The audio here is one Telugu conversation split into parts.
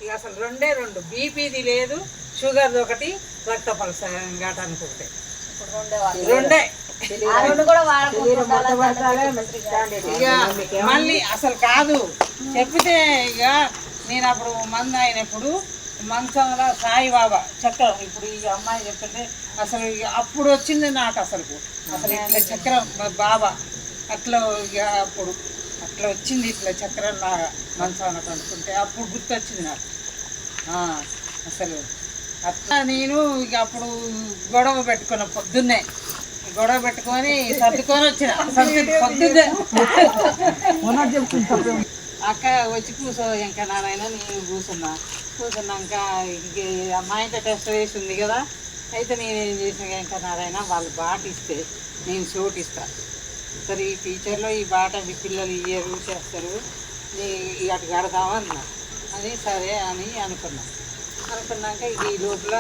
ఇక అసలు రెండు బీపీది లేదు, షుగర్ది ఒకటి, రక్త పల్స ఘాటానికి ఒకటి, రెండే. ఇక మళ్ళీ అసలు కాదు చెప్పితే ఇక నేను అప్పుడు మందు అయినప్పుడు మంచంలో సాయిబాబా చక్రం, ఇప్పుడు ఈ అమ్మాయి చెప్తుంటే అసలు అప్పుడు వచ్చింది నాకు అసలు ఇట్లా చక్రం బాబా అట్లా ఇక అప్పుడు అట్లా వచ్చింది ఇట్లా చక్రం లాగా మంచాన కనుక్కుంటే అప్పుడు గుర్తొచ్చింది నాకు అసలు. అట్లా నేను ఇక అప్పుడు గొడవ పెట్టుకున్న పొద్దున్నే గొడవ పెట్టుకొని సర్దుకొని వచ్చిన పొద్దున్నే అక్క వచ్చి కూర్చో ఇంకా నారాయణ నేను కూర్చున్నాక మా ఇంట్లో టెస్ట్ వేసి ఉంది కదా, అయితే నేనేం చేసిన ఇంకా నారాయణ వాళ్ళు బాట ఇస్తే నేను చోటు ఇస్తాను, సరే ఈ ఫ్యూచర్లో ఈ బాట మీ పిల్లలు ఇయ్యరు చేస్తారు అటు కడదామన్నా అని సరే అని అనుకున్నాక ఈ లోపల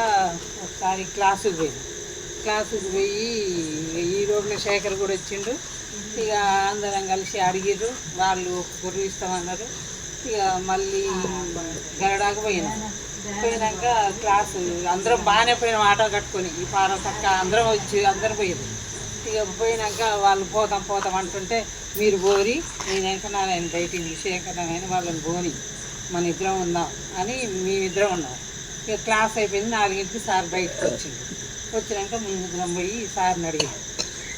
ఒకసారి క్లాసుకు పోయి ఈ లోపల శేఖర్ కూడా వచ్చిండు. ఇక అందరం కలిసి అడిగిర్రు, వాళ్ళు గుర్రు ఇస్తామన్నారు. ఇక మళ్ళీ గరడాకు పోయినాక క్లాసు అందరం బాగానే పోయినాం, ఆటో కట్టుకొని ఈ పారం పక్క అందరం పోయారు. ఇక పోయినాక వాళ్ళు పోతాం అంటుంటే మీరు పోరి నేను వెంకనారాయణ బయటికి విషయంకనారాయణ వాళ్ళని పోని మన ఇద్దరం ఉందాం అని మేమిద్దరం ఉన్నాం. ఇక క్లాస్ అయిపోయింది, 4ంటికి సార్ బయటకు వచ్చినాక మేమిద్దరం పోయి సార్ని అడిగాం,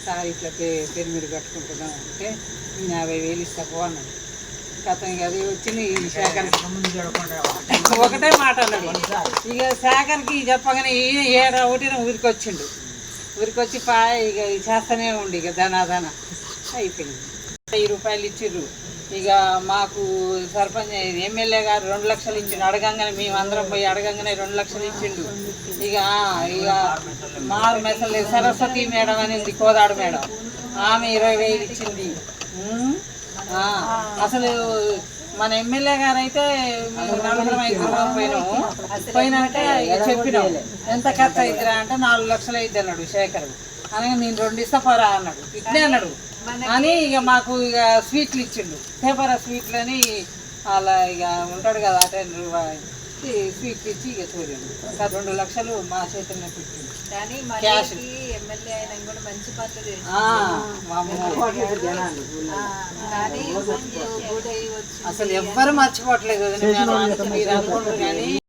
సార్ ఇట్లా పెరిమిడి కట్టుకుంటున్నాం అంటే నేను 50,000 ఇస్తా పో అన్నాడు. గతంగా అది వచ్చింది శేఖర్కి ఒకటే మాట అన్నాడు. ఇక శేఖర్కి చెప్పగానే ఈయన ఒకటిన ఊరికొచ్చిండు, ఊరికొచ్చి ఇక చేస్తూనే ఉండి ఇక ధనాధన అయిపోయింది. 1000 రూపాయలు ఇచ్చిర్రు. ఇక మాకు సర్పంచ్ ఎమ్మెల్యే గారు 2 లక్షలు ఇచ్చిండు, అడగంగానే మేమందరం పోయి అడగంగానే 2 లక్షలు ఇచ్చిండు. ఇక మారు మెసలు సరస్వతి మేడం అని ఉంది, కోదాడు మేడం, ఆమె 20,000 ఇచ్చింది. అసలు మన ఎమ్మెల్యే గారు అయితే మేము 4-5 పోయినాక ఇక చెప్పినాం ఎంత ఖర్చు అవుతుందా అంటే 4 లక్షలు అయింది అన్నాడు శేఖర్. అనగా నేను 2 ఇస్తా పోరా అన్నాడు, ఇట్లే అన్నాడు అని. ఇక మాకు ఇక స్వీట్లు ఇచ్చిండు, పేపర్ స్వీట్లు అని అలా ఇక ఉంటాడు కదా 10 రూపాయలు స్వీట్లు ఇచ్చి ఇక చూడండి 2 లక్షలు మా చేతుల్లో పెట్టింది. క్యాష్ అసలు ఎవ్వరు మర్చిపోవట్లేదు కానీ